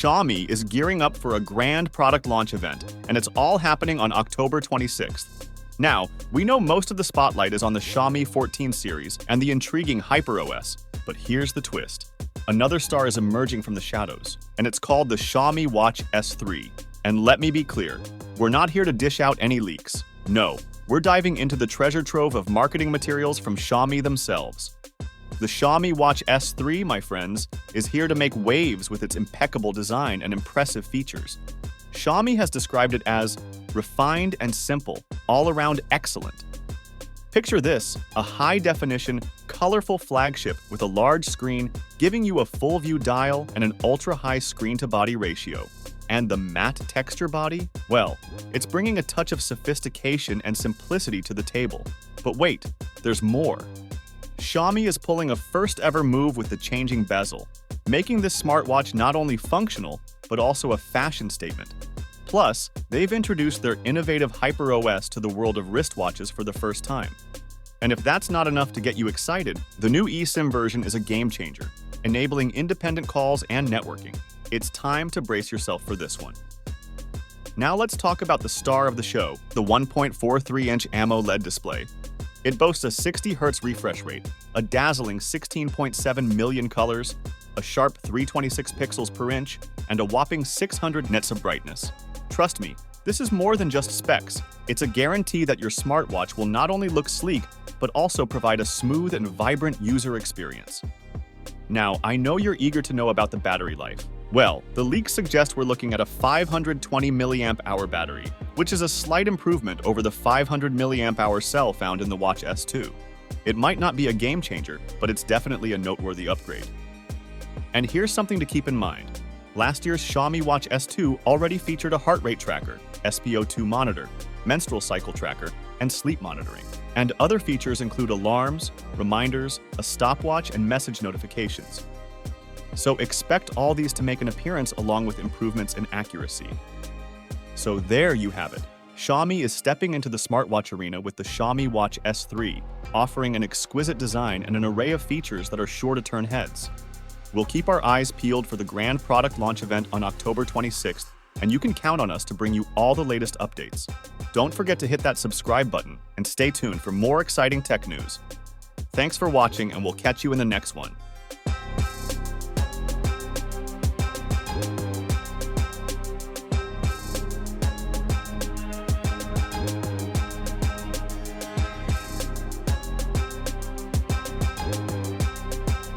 Xiaomi is gearing up for a grand product launch event, and it's all happening on October 26th. Now, we know most of the spotlight is on the Xiaomi 14 series and the intriguing HyperOS, but here's the twist. Another star is emerging from the shadows, and it's called the Xiaomi Watch S3. And let me be clear, we're not here to dish out any leaks. No, we're diving into the treasure trove of marketing materials from Xiaomi themselves. The Xiaomi Watch S3, my friends, is here to make waves with its impeccable design and impressive features. Xiaomi has described it as refined and simple, all-around excellent. Picture this, a high-definition, colorful flagship with a large screen giving you a full-view dial and an ultra-high screen-to-body ratio. And the matte texture body? Well, it's bringing a touch of sophistication and simplicity to the table. But wait, there's more. Xiaomi is pulling a first-ever move with the changing bezel, making this smartwatch not only functional, but also a fashion statement. Plus, they've introduced their innovative HyperOS to the world of wristwatches for the first time. And if that's not enough to get you excited, the new eSIM version is a game-changer, enabling independent calls and networking. It's time to brace yourself for this one. Now let's talk about the star of the show, the 1.43-inch AMOLED display. It boasts a 60 Hz refresh rate, a dazzling 16.7 million colors, a sharp 326 pixels per inch, and a whopping 600 nits of brightness. Trust me, this is more than just specs. It's a guarantee that your smartwatch will not only look sleek, but also provide a smooth and vibrant user experience. Now, I know you're eager to know about the battery life. Well, the leaks suggest we're looking at a 520 mAh battery, which is a slight improvement over the 500 mAh cell found in the Watch S2. It might not be a game changer, but it's definitely a noteworthy upgrade. And here's something to keep in mind. Last year's Xiaomi Watch S2 already featured a heart rate tracker, SpO2 monitor, menstrual cycle tracker, and sleep monitoring. And other features include alarms, reminders, a stopwatch, and message notifications. So expect all these to make an appearance along with improvements in accuracy. So there you have it. Xiaomi is stepping into the smartwatch arena with the Xiaomi Watch S3, offering an exquisite design and an array of features that are sure to turn heads. We'll keep our eyes peeled for the grand product launch event on October 26th, and you can count on us to bring you all the latest updates. Don't forget to hit that subscribe button and stay tuned for more exciting tech news. Thanks for watching, and we'll catch you in the next one.